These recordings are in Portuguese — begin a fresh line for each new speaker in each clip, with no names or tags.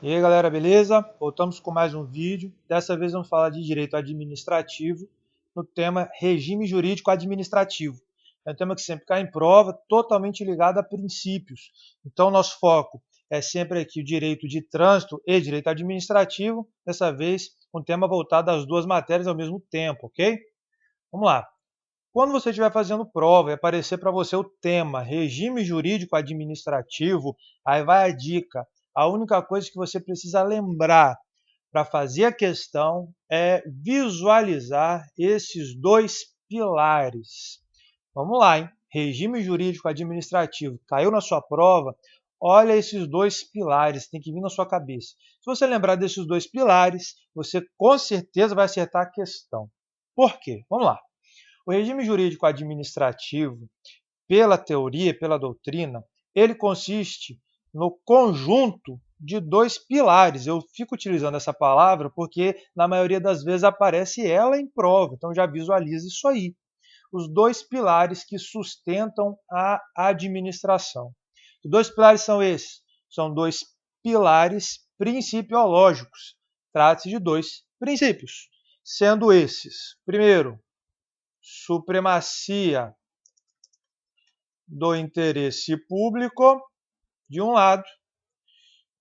E aí galera, beleza? Voltamos com mais um vídeo. Dessa vez vamos falar de direito administrativo no tema regime jurídico administrativo. É um tema que sempre cai em prova, totalmente ligado a princípios. Então nosso foco é sempre aqui o direito de trânsito e direito administrativo. Dessa vez um tema voltado às duas matérias ao mesmo tempo, ok? Vamos lá. Quando você estiver fazendo prova e aparecer para você o tema regime jurídico administrativo, aí vai a dica. A única coisa que você precisa lembrar para fazer a questão é visualizar esses dois pilares. Vamos lá, hein? Regime jurídico administrativo. Caiu na sua prova? Olha esses dois pilares, tem que vir na sua cabeça. Se você lembrar desses dois pilares, você com certeza vai acertar a questão. Por quê? Vamos lá. O regime jurídico administrativo, pela teoria, pela doutrina, ele consiste no conjunto de dois pilares. Eu fico utilizando essa palavra porque, na maioria das vezes, aparece ela em prova, então já visualiza isso aí. Os dois pilares que sustentam a administração. Os dois pilares são esses, são dois pilares principiológicos. Trata-se de dois princípios, sendo esses, primeiro, supremacia do interesse público, de um lado,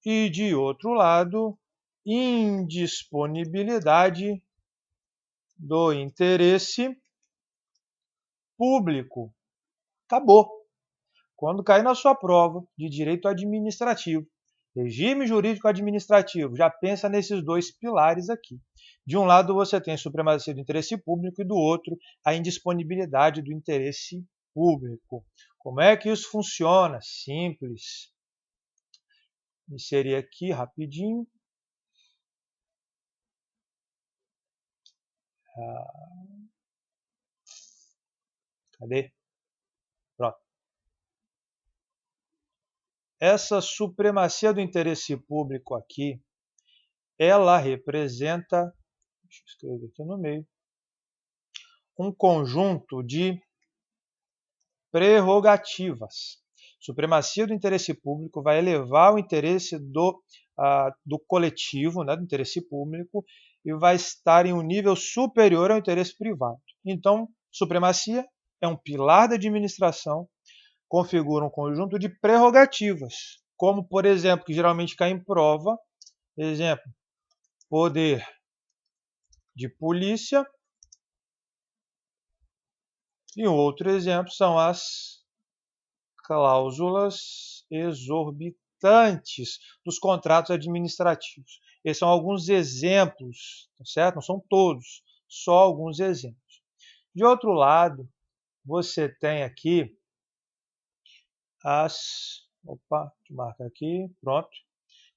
e de outro lado, indisponibilidade do interesse público. Acabou. Quando cair na sua prova de direito administrativo, regime jurídico administrativo, já pensa nesses dois pilares aqui. De um lado você tem a supremacia do interesse público e do outro a indisponibilidade do interesse público. Como é que isso funciona? Simples. Inserir aqui rapidinho. Cadê? Pronto. Essa supremacia do interesse público aqui, ela representa, deixa eu escrever aqui no meio, um conjunto de prerrogativas. Supremacia do interesse público vai elevar o interesse do coletivo, né, do interesse público, e vai estar em um nível superior ao interesse privado. Então, supremacia é um pilar da administração, configura um conjunto de prerrogativas, como, por exemplo, que geralmente cai em prova, exemplo, poder de polícia, e um outro exemplo são as cláusulas exorbitantes dos contratos administrativos. Esses são alguns exemplos, tá certo? Não são todos, só alguns exemplos. De outro lado, você tem aqui opa, marca aqui, pronto.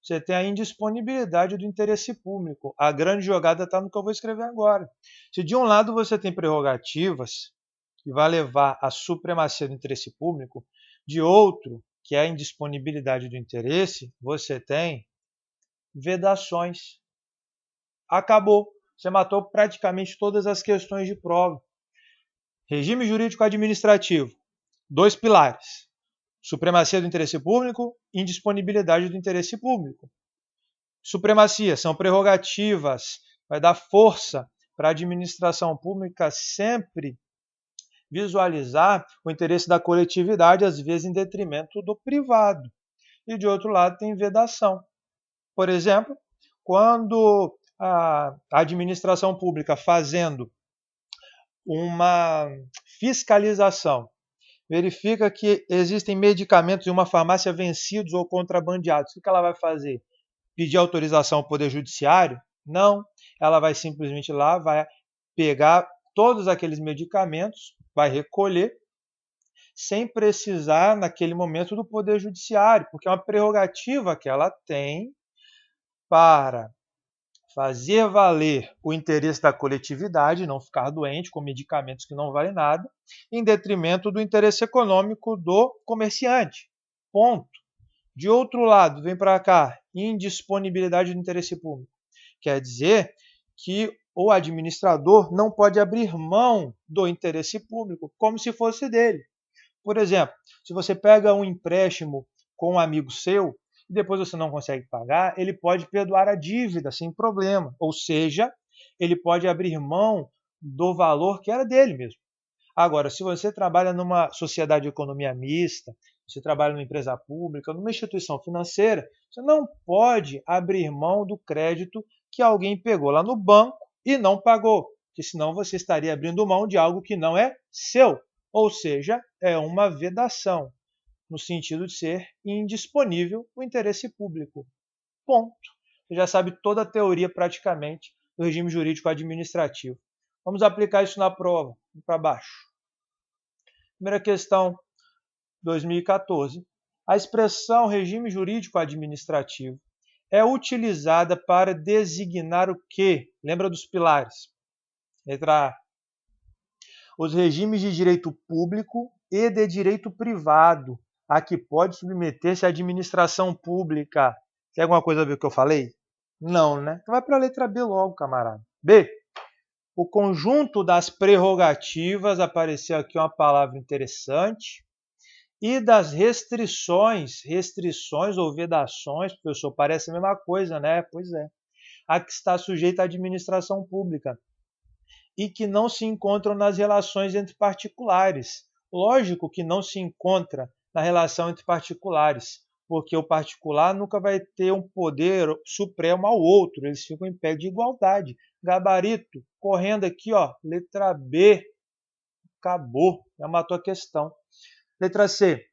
Você tem a indisponibilidade do interesse público. A grande jogada está no que eu vou escrever agora. Se de um lado você tem prerrogativas, que vai levar à supremacia do interesse público, de outro, que é a indisponibilidade do interesse, você tem vedações. Acabou. Você matou praticamente todas as questões de prova. Regime jurídico administrativo. Dois pilares. Supremacia do interesse público, indisponibilidade do interesse público. Supremacia são prerrogativas, vai dar força para a administração pública sempre visualizar o interesse da coletividade, às vezes em detrimento do privado. E de outro lado tem vedação. Por exemplo, quando a administração pública fazendo uma fiscalização verifica que existem medicamentos em uma farmácia vencidos ou contrabandeados, o que ela vai fazer? Pedir autorização ao Poder Judiciário? Não, ela vai simplesmente lá, vai pegar todos aqueles medicamentos, vai recolher, sem precisar, naquele momento, do Poder Judiciário, porque é uma prerrogativa que ela tem para fazer valer o interesse da coletividade, não ficar doente com medicamentos que não valem nada, em detrimento do interesse econômico do comerciante. Ponto. De outro lado, vem para cá, indisponibilidade do interesse público. Quer dizer que o administrador não pode abrir mão do interesse público como se fosse dele. Por exemplo, se você pega um empréstimo com um amigo seu, e depois você não consegue pagar, ele pode perdoar a dívida sem problema. Ou seja, ele pode abrir mão do valor que era dele mesmo. Agora, se você trabalha numa sociedade de economia mista, você trabalha numa empresa pública, numa instituição financeira, você não pode abrir mão do crédito que alguém pegou lá no banco e não pagou, porque senão você estaria abrindo mão de algo que não é seu. Ou seja, é uma vedação, no sentido de ser indisponível o interesse público. Ponto. Você já sabe toda a teoria praticamente do regime jurídico administrativo. Vamos aplicar isso na prova, para baixo. Primeira questão, 2014. A expressão regime jurídico administrativo é utilizada para designar o quê? Lembra dos pilares? Letra A. Os regimes de direito público e de direito privado, a que pode submeter-se a administração pública. Tem alguma coisa a ver com o que eu falei? Não, né? Então vai para a letra B logo, camarada. B. O conjunto das prerrogativas, apareceu aqui uma palavra interessante, e das restrições ou vedações, professor, parece a mesma coisa, né? Pois é. A que está sujeita à administração pública e que não se encontram nas relações entre particulares. Lógico que não se encontra na relação entre particulares, porque o particular nunca vai ter um poder supremo ao outro, eles ficam em pé de igualdade. Gabarito, correndo aqui, ó, letra B, acabou, já matou a questão. Letra C,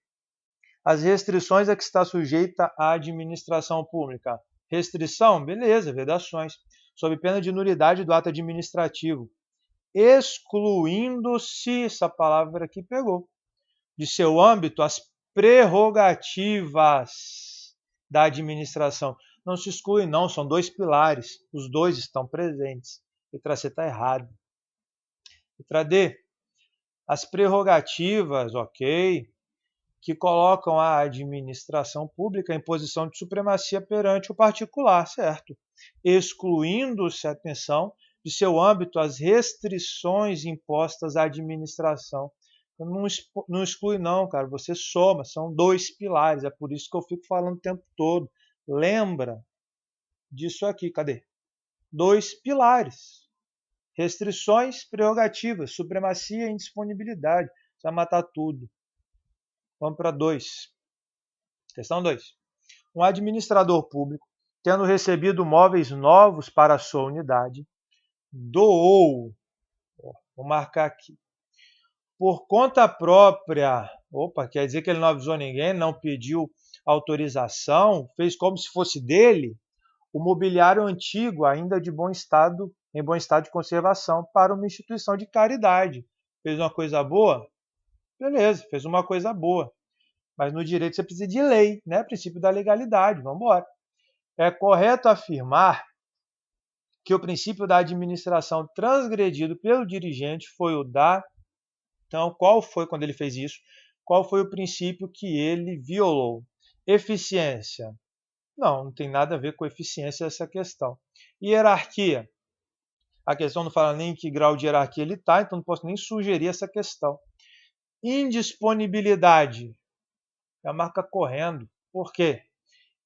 as restrições a que está sujeita a administração pública. Restrição, beleza, vedações, sob pena de nulidade do ato administrativo, excluindo-se, essa palavra aqui pegou, de seu âmbito as prerrogativas da administração. Não se exclui não, são dois pilares, os dois estão presentes. Letra C está errado. Letra D, as prerrogativas, ok, que colocam a administração pública em posição de supremacia perante o particular, certo? Excluindo-se, atenção, de seu âmbito as restrições impostas à administração. Não exclui não, cara, você soma, são dois pilares, é por isso que eu fico falando o tempo todo. Lembra disso aqui, cadê? Dois pilares. Restrições, prerrogativas, supremacia e indisponibilidade. Você vai matar tudo. Vamos para 2. Questão 2. Um administrador público, tendo recebido móveis novos para a sua unidade, doou, vou marcar aqui, por conta própria, quer dizer que ele não avisou ninguém, não pediu autorização, fez como se fosse dele, o mobiliário antigo, ainda de bom estado, em bom estado de conservação, para uma instituição de caridade. Fez uma coisa boa? Beleza, fez uma coisa boa. Mas no direito você precisa de lei, né? Princípio da legalidade, vamos embora. É correto afirmar que o princípio da administração transgredido pelo dirigente foi o da... Então, qual foi, quando ele fez isso, qual foi o princípio que ele violou? Eficiência. Não tem nada a ver com eficiência essa questão. Hierarquia. A questão não fala nem em que grau de hierarquia ele está, então não posso nem sugerir essa questão. Indisponibilidade. É a marca correndo. Por quê?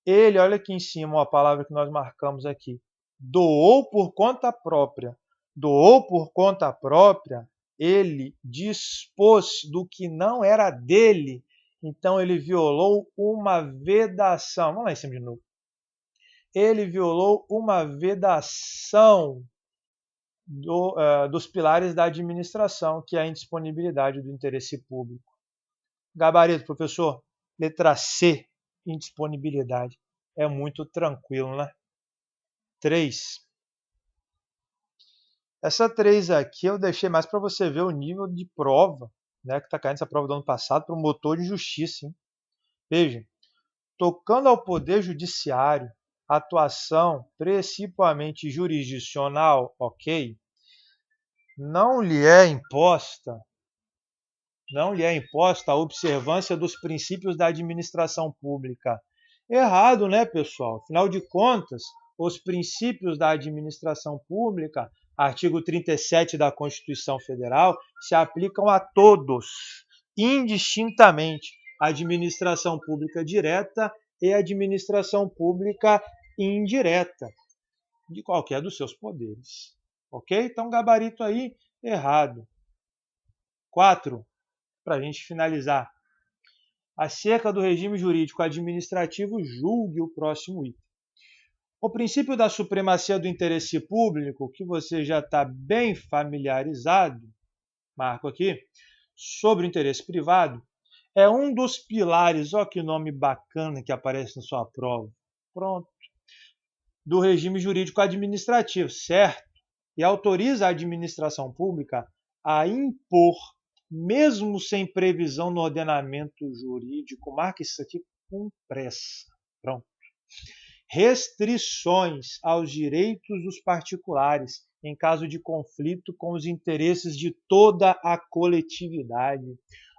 Ele, olha aqui em cima a palavra que nós marcamos aqui, doou por conta própria. Doou por conta própria, ele dispôs do que não era dele, então ele violou uma vedação. Vamos lá em cima de novo. Ele violou uma vedação dos pilares da administração, que é a indisponibilidade do interesse público. Gabarito, professor, letra C, indisponibilidade. É muito tranquilo, né? 3. Essa 3 aqui eu deixei mais para você ver o nível de prova, né, que está caindo essa prova do ano passado, promotor de justiça. Hein? Veja, tocando ao poder judiciário, atuação principalmente jurisdicional, ok, não lhe é imposta a observância dos princípios da administração pública. Errado, né, pessoal? Afinal de contas, os princípios da administração pública, artigo 37 da Constituição Federal, se aplicam a todos, indistintamente, administração pública direta e administração pública indireta de qualquer dos seus poderes. Ok? Então, gabarito aí errado. 4, para a gente finalizar. Acerca do regime jurídico administrativo, julgue o próximo item. O princípio da supremacia do interesse público, que você já está bem familiarizado, marco aqui, sobre o interesse privado, é um dos pilares, olha que nome bacana que aparece na sua prova, pronto, do regime jurídico administrativo, certo? E autoriza a administração pública a impor, mesmo sem previsão no ordenamento jurídico, marque isso aqui com pressa, pronto, restrições aos direitos dos particulares em caso de conflito com os interesses de toda a coletividade.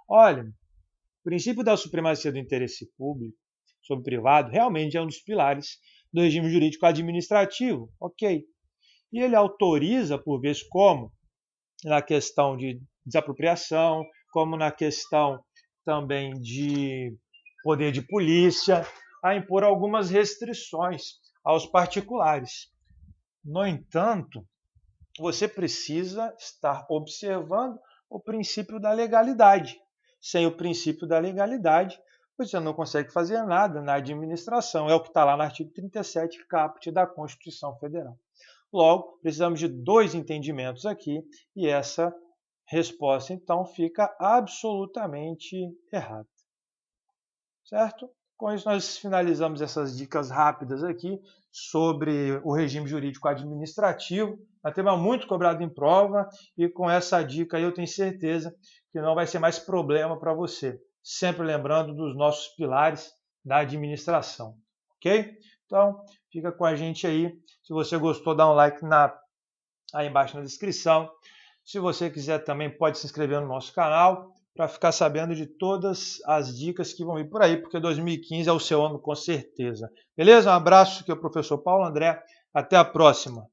Olha, o princípio da supremacia do interesse público sobre o privado realmente é um dos pilares do regime jurídico administrativo, ok? E ele autoriza, por vezes, como na questão de desapropriação, como na questão também de poder de polícia, a impor algumas restrições aos particulares. No entanto, você precisa estar observando o princípio da legalidade. Sem o princípio da legalidade, você não consegue fazer nada na administração. É o que está lá no artigo 37, caput da Constituição Federal. Logo, precisamos de 2 entendimentos aqui e essa resposta, então, fica absolutamente errada. Certo? Com isso, nós finalizamos essas dicas rápidas aqui sobre o regime jurídico administrativo. É um tema muito cobrado em prova e com essa dica aí eu tenho certeza que não vai ser mais problema para você. Sempre lembrando dos nossos pilares da administração. Ok? Então, fica com a gente aí. Se você gostou, dá um like aí embaixo na descrição. Se você quiser também, pode se inscrever no nosso canal para ficar sabendo de todas as dicas que vão vir por aí, porque 2015 é o seu ano com certeza. Beleza? Um abraço, que é o professor Paulo André. Até a próxima.